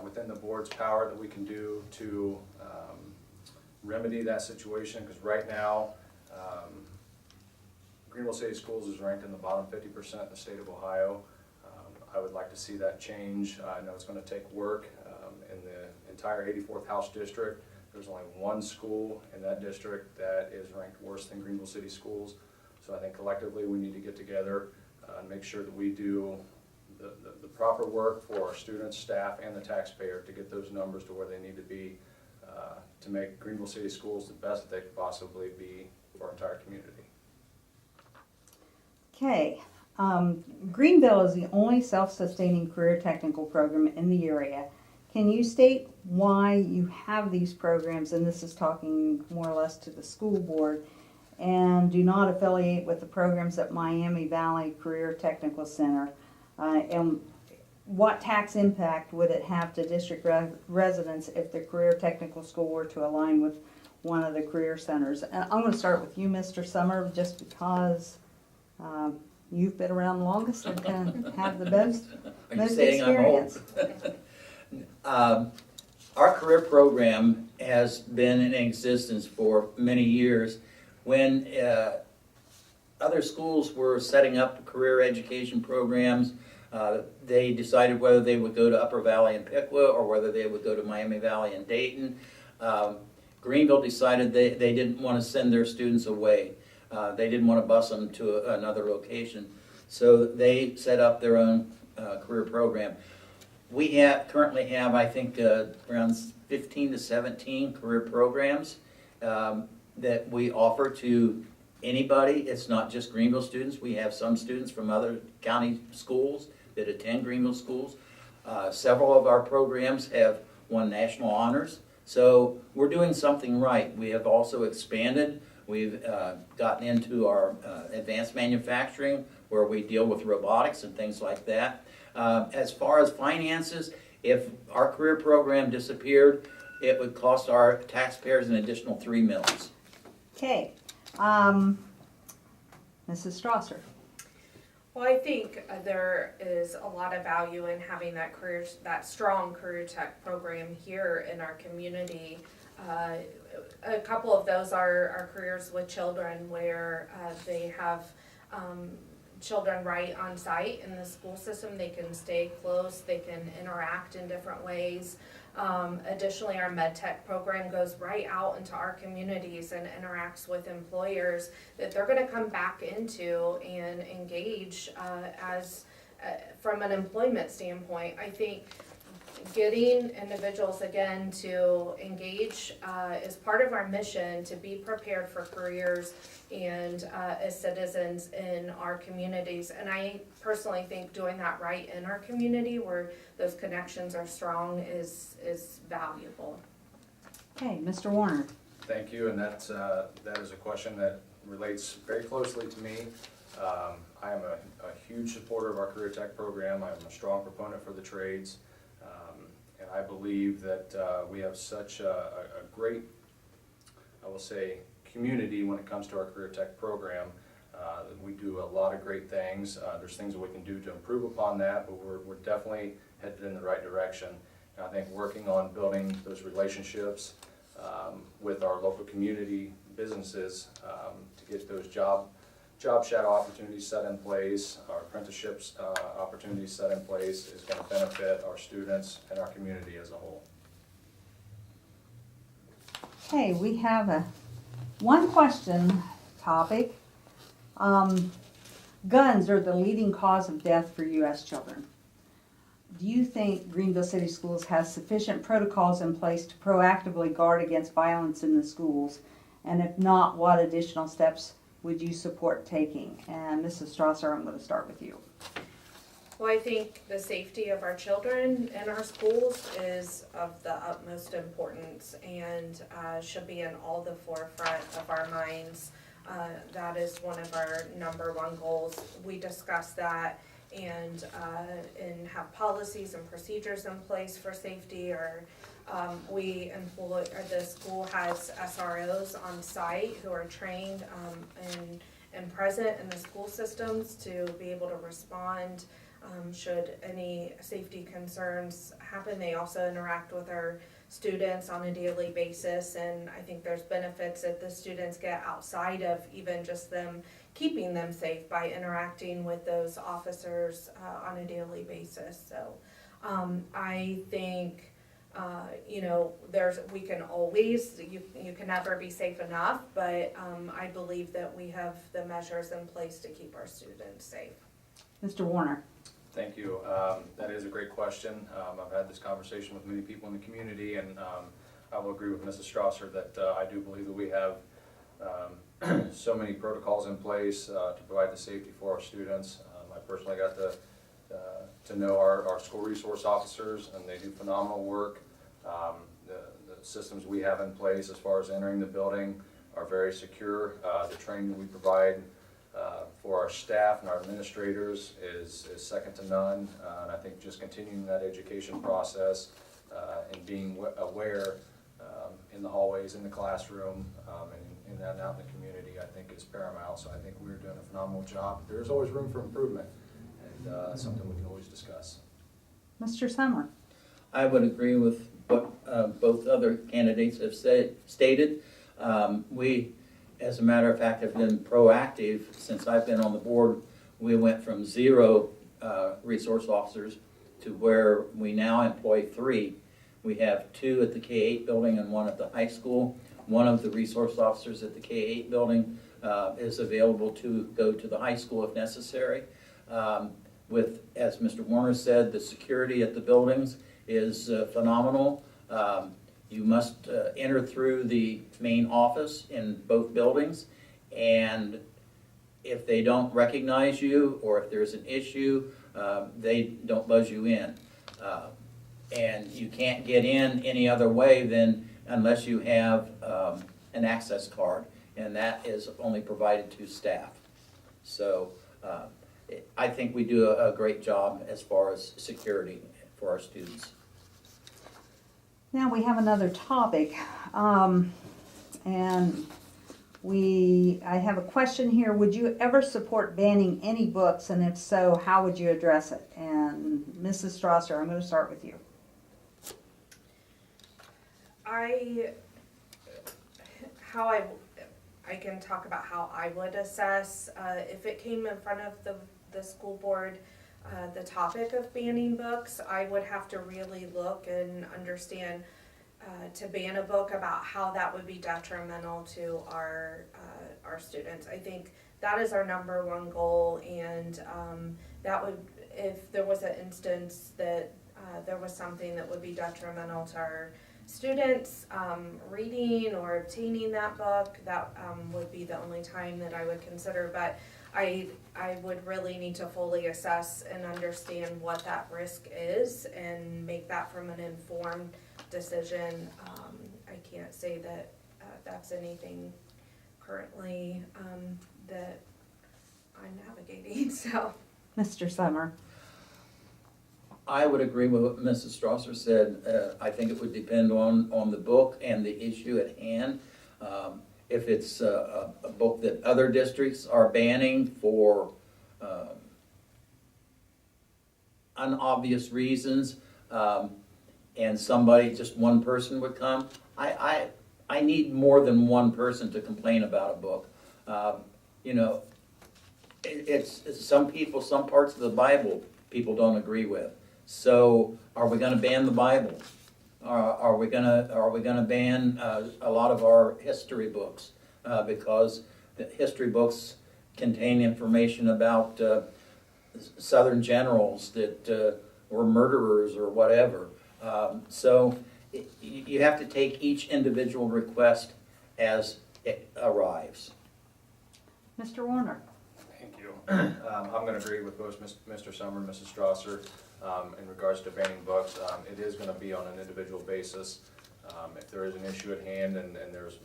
within the board's power that we can do to remedy that situation, because right now, Greenville City Schools is ranked in the bottom 50% in the state of Ohio. I would like to see that change. I know it's going to take work. In the entire 84th House District, there's only one school in that district that is ranked worse than Greenville City Schools. So I think collectively we need to get together and make sure that we do the proper work for our students, staff, and the taxpayer to get those numbers to where they need to be to make Greenville City Schools the best that they could possibly be for our entire community. Okay. Greenville is the only self-sustaining career technical program in the area. Can you state why you have these programs, and this is talking more or less to the school board, and do not affiliate with the programs at Miami Valley Career Technical Center? And what tax impact would it have to district residents if the career technical school were to align with one of the career centers? And I'm going to start with you, Mr. Summer, just because you've been around the longest and can have the most Are you saying I'm old? experience. Our career program has been in existence for many years. When other schools were setting up career education programs, they decided whether they would go to Upper Valley and Piqua or whether they would go to Miami Valley and Dayton. Greenville decided they didn't want to send their students away. They didn't want to bus them to another location. So they set up their own career program. We currently have, I think, around 15 to 17 career programs that we offer to anybody. It's not just Greenville students. We have some students from other county schools that attend Greenville schools. Several of our programs have won national honors. So we're doing something right. We have also expanded. We've gotten into our advanced manufacturing, where we deal with robotics and things like that. As far as finances, if our career program disappeared, it would cost our taxpayers an additional $3 million. Okay, Mrs. Strasser. Well, I think there is a lot of value in having that strong career tech program here in our community. A couple of those are careers with children, where they have children right on site in the school system. They can stay close, they can interact in different ways. Additionally, our MedTech program goes right out into our communities and interacts with employers that they're going to come back into and engage from an employment standpoint. I think getting individuals again to engage is part of our mission to be prepared for careers and as citizens in our communities. And I personally think doing that right in our community where those connections are strong is valuable. Okay, Mr. Warner. Thank you, and that is a question that relates very closely to me. I am a huge supporter of our Career Tech program. I'm a strong proponent for the trades, and I believe that we have such a great, I will say, community when it comes to our Career Tech program. We do a lot of great things. There's things that we can do to improve upon that, but we're definitely headed in the right direction. And I think working on building those relationships with our local community businesses to get those job shadow opportunities set in place, our apprenticeships opportunities set in place is going to benefit our students and our community as a whole. Okay, we have one question topic. Guns are the leading cause of death for U.S. children. Do you think Greenville City Schools has sufficient protocols in place to proactively guard against violence in the schools? And if not, what additional steps would you support taking? And Mrs. Strasser, I'm going to start with you. Well, I think the safety of our children in our schools is of the utmost importance and should be in all the forefront of our minds. That is one of our #1 goals. We discuss that and have policies and procedures in place for safety. Or the school has SROs on site who are trained and present in the school systems to be able to respond should any safety concerns happen. They also interact with our students on a daily basis, and I think there's benefits that the students get outside of even just them keeping them safe by interacting with those officers on a daily basis. So I think we can always, you can never be safe enough, but I believe that we have the measures in place to keep our students safe. Mr. Warner. Thank you. That is a great question. I've had this conversation with many people in the community, and I will agree with Mrs. Strasser that I do believe that we have so many protocols in place to provide the safety for our students. I personally got to know our school resource officers, and they do phenomenal work. The systems we have in place as far as entering the building are very secure. The training that we provide for our staff and our administrators is second to none, and I think just continuing that education process and being aware in the hallways, in the classroom, and out in the community, I think is paramount. So I think we're doing a phenomenal job. There's always room for improvement, and something we can always discuss. Mr. Summer. I would agree with what both other candidates have stated. We, as a matter of fact, have been proactive since I've been on the board. We went from 0 resource officers to where we now employ 3. We have 2 at the K-8 building and 1 at the high school. One of the resource officers at the K-8 building is available to go to the high school if necessary. With, as Mr. Warner said, the security at the buildings is phenomenal. You must enter through the main office in both buildings, and if they don't recognize you or if there's an issue, they don't buzz you in. And you can't get in any other way than unless you have an access card, and that is only provided to staff. So I think we do a great job as far as security for our students. Now we have another topic, and I have a question here. Would you ever support banning any books, and if so, how would you address it? And Mrs. Strasser, I'm going to start with you. I can talk about how I would assess, if it came in front of the school board, the topic of banning books, I would have to really look and understand to ban a book about how that would be detrimental to our students. I think that is our #1 goal, and that would, if there was an instance that there was something that would be detrimental to our students reading or obtaining that book, that would be the only time that I would consider. But I would really need to fully assess and understand what that risk is and make that from an informed decision. I can't say that that's anything currently that I'm navigating. So, Mr. Summer. I would agree with what Mrs. Strasser said. I think it would depend on the book and the issue at hand. If it's a book that other districts are banning for unobvious reasons, and somebody, just one person would come, I need more than one person to complain about a book. You know, it's some people, some parts of the Bible people don't agree with. So are we going to ban the Bible? Are we going to ban a lot of our history books because the history books contain information about Southern generals that were murderers or whatever? So you have to take each individual request as it arrives. Mr. Warner. Thank you. I'm going to agree with both Mr. Summer and Mrs. Strasser in regards to banning books. It is going to be on an individual basis. If there is an issue at hand and there's,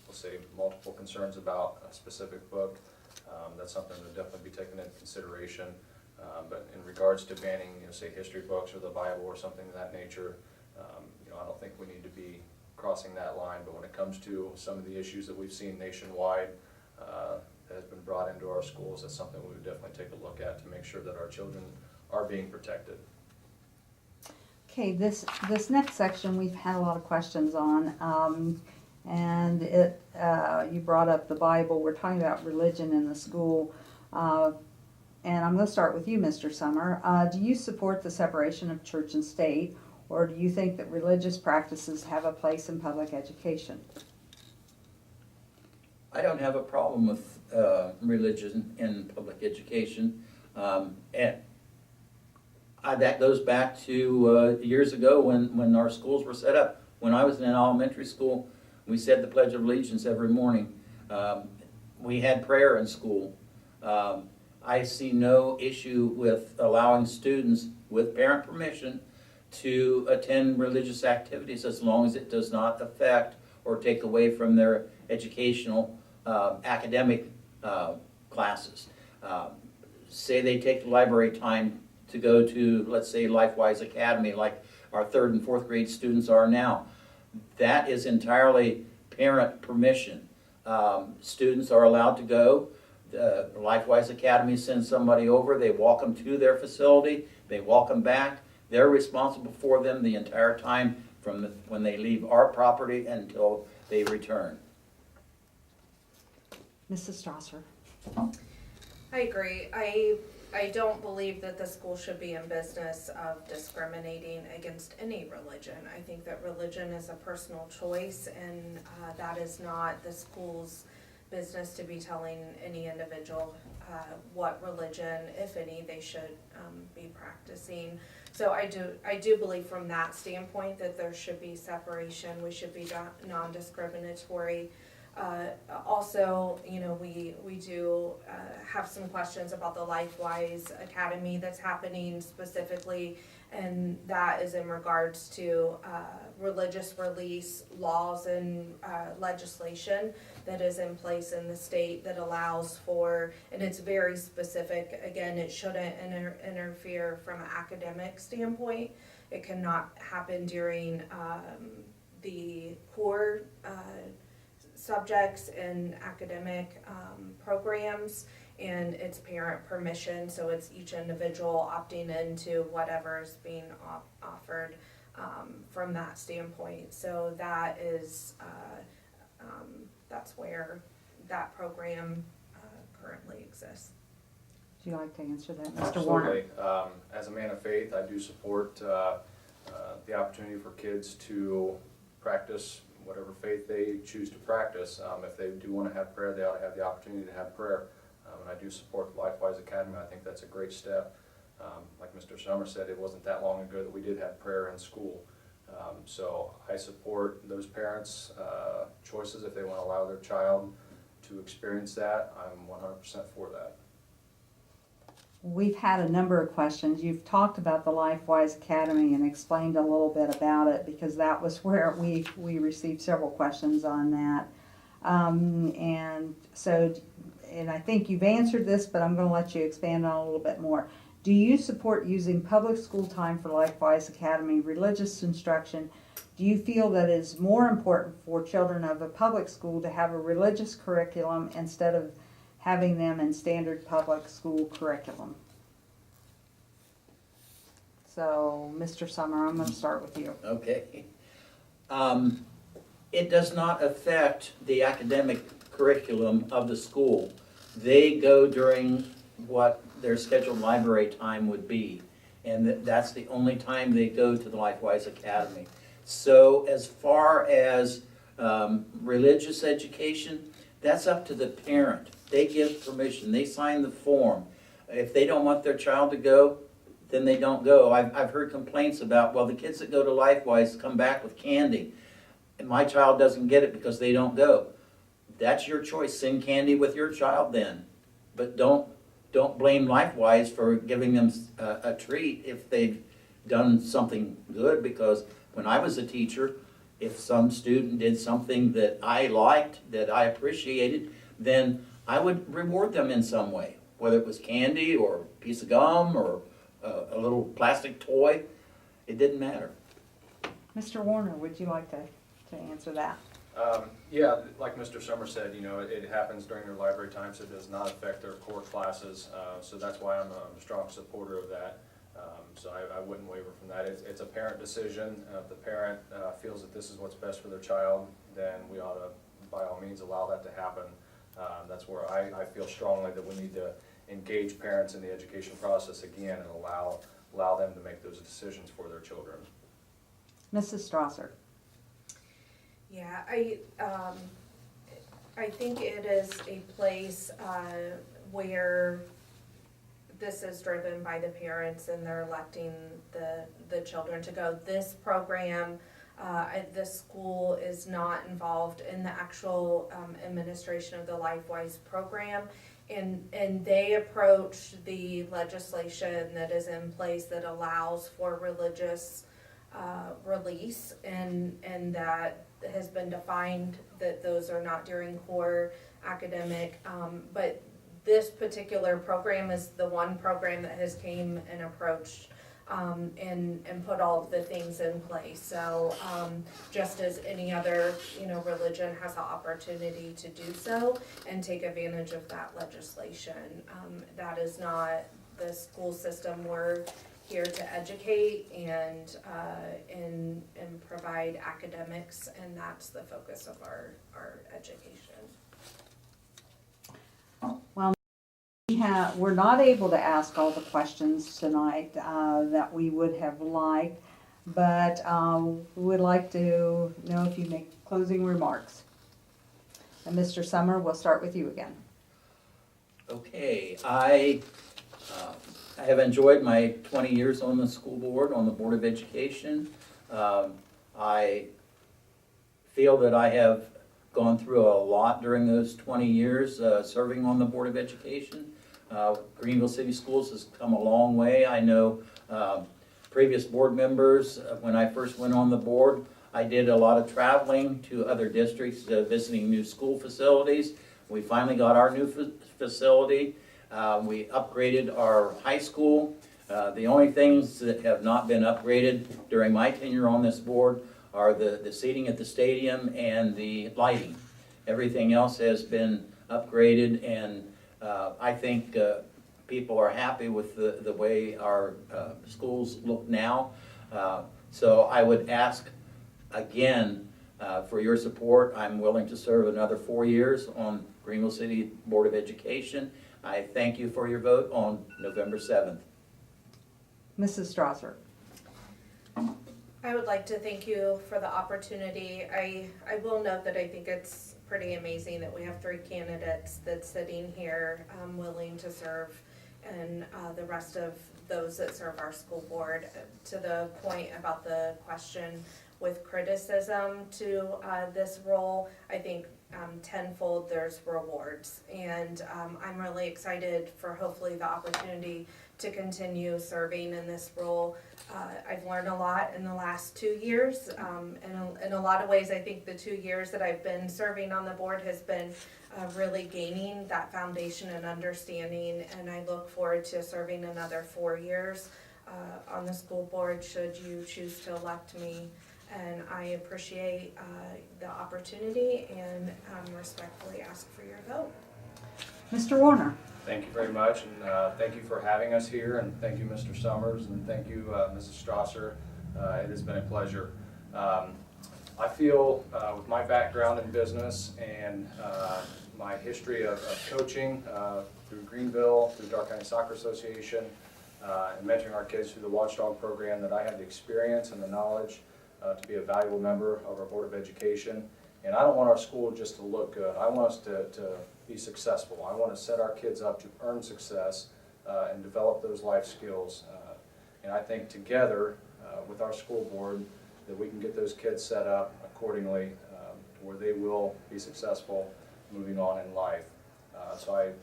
let's say, multiple concerns about a specific book, that's something to definitely be taken into consideration. But in regards to banning, say, history books or the Bible or something of that nature, I don't think we need to be crossing that line. But when it comes to some of the issues that we've seen nationwide that has been brought into our schools, that's something we would definitely take a look at to make sure that our children are being protected. Okay, this next section we've had a lot of questions on, and you brought up the Bible. We're talking about religion in the school, and I'm going to start with you, Mr. Summer. Do you support the separation of church and state, or do you think that religious practices have a place in public education? I don't have a problem with religion in public education. And that goes back to years ago when our schools were set up. When I was in elementary school, we said the Pledge of Allegiance every morning. We had prayer in school. I see no issue with allowing students, with parent permission, to attend religious activities as long as it does not affect or take away from their educational academic classes. Say they take the library time to go to, let's say, LifeWise Academy, like our 3rd and 4th grade students are now. That is entirely parent permission. Students are allowed to go. The LifeWise Academy sends somebody over. They walk them to their facility. They walk them back. They're responsible for them the entire time when they leave our property until they return. Mrs. Strasser. I agree. I don't believe that the school should be in business of discriminating against any religion. I think that religion is a personal choice, and that is not the school's business to be telling any individual what religion, if any, they should be practicing. So I do believe from that standpoint that there should be separation. We should be non-discriminatory. Also, you know, we do have some questions about the LifeWise Academy that's happening specifically, and that is in regards to religious release laws and legislation that is in place in the state that allows for, and it's very specific, again, it shouldn't interfere from an academic standpoint. It cannot happen during the core subjects and academic programs, and it's parent permission, so it's each individual opting into whatever is being offered from that standpoint. So that is that's where that program currently exists. Would you like to answer that, Mr. Warner? Absolutely. As a man of faith, I do support the opportunity for kids to practice whatever faith they choose to practice. If they do want to have prayer, they ought to have the opportunity to have prayer. And I do support the LifeWise Academy. I think that's a great step. Like Mr. Summer said, it wasn't that long ago that we did have prayer in school. So I support those parents' choices if they want to allow their child to experience that. I'm 100% for that. We've had a number of questions. You've talked about the LifeWise Academy and explained a little bit about it, because that was where we received several questions on that. And I think you've answered this, but I'm going to let you expand on it a little bit more. Do you support using public school time for LifeWise Academy religious instruction? Do you feel that it is more important for children of a public school to have a religious curriculum instead of having them in standard public school curriculum? So, Mr. Summer, I'm going to start with you. Okay. It does not affect the academic curriculum of the school. They go during what their scheduled library time would be, and that's the only time they go to the LifeWise Academy. So as far as religious education, that's up to the parent. They give permission, they sign the form. If they don't want their child to go, then they don't go. I've heard complaints about, well, the kids that go to LifeWise come back with candy, and my child doesn't get it because they don't go. That's your choice. Send candy with your child then. But don't blame LifeWise for giving them a treat if they've done something good, because when I was a teacher, if some student did something that I liked, that I appreciated, then I would reward them in some way, whether it was candy or a piece of gum or a little plastic toy. It didn't matter. Mr. Warner, would you like to answer that? Yeah, like Mr. Summer said, you know, it happens during their library time, so it does not affect their core classes. So that's why I'm a strong supporter of that. So I wouldn't waver from that. It's a parent decision. If the parent feels that this is what's best for their child, then we ought to, by all means, allow that to happen. That's where I feel strongly that we need to engage parents in the education process again and allow them to make those decisions for their children. Mrs. Strasser. Yeah, I think it is a place where this is driven by the parents and they're electing the children to go. This program, this school is not involved in the actual administration of the LifeWise program, and they approach the legislation that is in place that allows for religious release, and that has been defined that those are not during core academic, but this particular program is the one program that has came and approached and put all of the things in place. So just as any other, you know, religion has the opportunity to do so and take advantage of that legislation. That is not the school system. We're here to educate and provide academics, and that's the focus of our education. We're not able to ask all the questions tonight that we would have liked, but we would like to know if you make closing remarks. And Mr. Summer, we'll start with you again. Okay, I have enjoyed my 20 years on the school board, on the Board of Education. I feel that I have gone through a lot during those 20 years serving on the Board of Education. Greenville City Schools has come a long way. I know previous board members, when I first went on the board, I did a lot of traveling to other districts, visiting new school facilities. We finally got our new facility. We upgraded our high school. The only things that have not been upgraded during my tenure on this board are the seating at the stadium and the lighting. Everything else has been upgraded, and I think people are happy with the way our schools look now. So I would ask again for your support. I'm willing to serve another 4 years on Greenville City Board of Education. I thank you for your vote on November 7th. Mrs. Strasser. I would like to thank you for the opportunity. I will note that I think it's pretty amazing that we have 3 candidates that's sitting here willing to serve, and the rest of those that serve our school board. To the point about the question with criticism to this role, I think tenfold there's rewards, and I'm really excited for hopefully the opportunity to continue serving in this role. I've learned a lot in the last 2 years. In a lot of ways, I think the 2 years that I've been serving on the board has been really gaining that foundation and understanding, and I look forward to serving another 4 years on the school board should you choose to elect me. And I appreciate the opportunity and respectfully ask for your vote. Mr. Warner. Thank you very much, and thank you for having us here, and thank you, Mr. Summers, and thank you, Mrs. Strasser. It has been a pleasure. I feel with my background in business and my history of coaching through Greenville, through Darke County Soccer Association, and mentoring our kids through the Watchdog program, that I have the experience and the knowledge to be a valuable member of our Board of Education. And I don't want our school just to look good. I want us to be successful. I want to set our kids up to earn success and develop those life skills. And I think together with our school board that we can get those kids set up accordingly to where they will be successful moving on in life. So I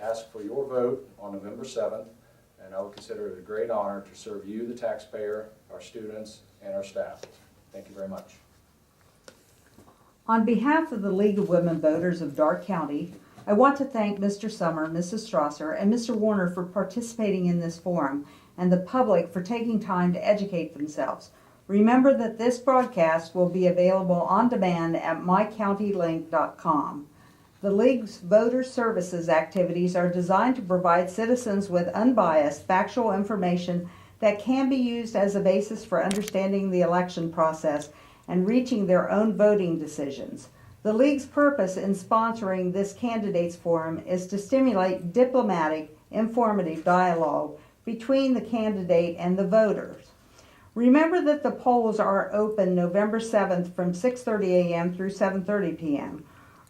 ask for your vote on November 7th, and I would consider it a great honor to serve you, the taxpayer, our students, and our staff. Thank you very much. On behalf of the League of Women Voters of Darke County, I want to thank Mr. Summer, Mrs. Strasser, and Mr. Warner for participating in this forum, and the public for taking time to educate themselves. Remember that this broadcast will be available on demand at mycountylink.com. The League's voter services activities are designed to provide citizens with unbiased, factual information that can be used as a basis for understanding the election process and reaching their own voting decisions. The League's purpose in sponsoring this candidates forum is to stimulate diplomatic, informative dialogue between the candidate and the voters. Remember that the polls are open November 7th from 6:30 a.m. through 7:30 p.m.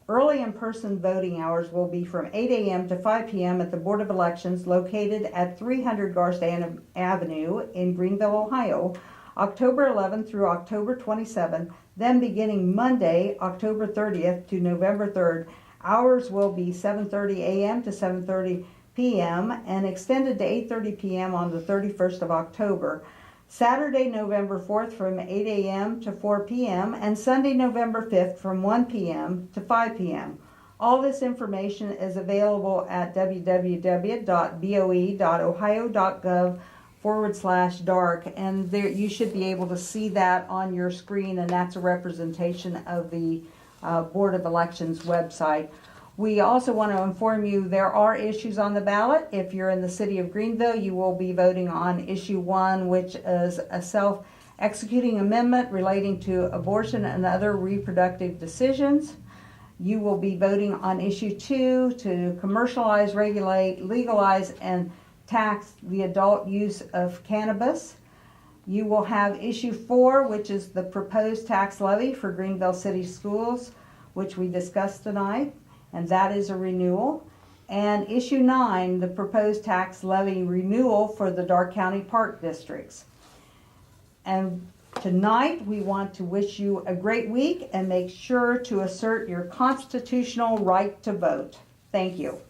Early in-person voting hours will be from 8 a.m. to 5 p.m. at the Board of Elections located at 300 Garstan Avenue in Greenville, Ohio, October 11th through October 27th, then beginning Monday, October 30th to November 3rd. Hours will be 7:30 a.m. to 7:30 p.m. and extended to 8:30 p.m. on the 31st of October. Saturday, November 4th from 8 a.m. to 4 p.m. and Sunday, November 5th from 1 p.m. to 5 p.m. All this information is available at www.boe.ohio.gov/dark, and there you should be able to see that on your screen, and that's a representation of the Board of Elections website. We also want to inform you there are issues on the ballot. If you're in the city of Greenville, you will be voting on issue 1, which is a self-executing amendment relating to abortion and other reproductive decisions. You will be voting on issue 2 to commercialize, regulate, legalize, and tax the adult use of cannabis. You will have issue 4, which is the proposed tax levy for Greenville City Schools, which we discussed tonight, and that is a renewal. And issue 9, the proposed tax levy renewal for the Darke County Park districts. And tonight, we want to wish you a great week and make sure to assert your constitutional right to vote. Thank you.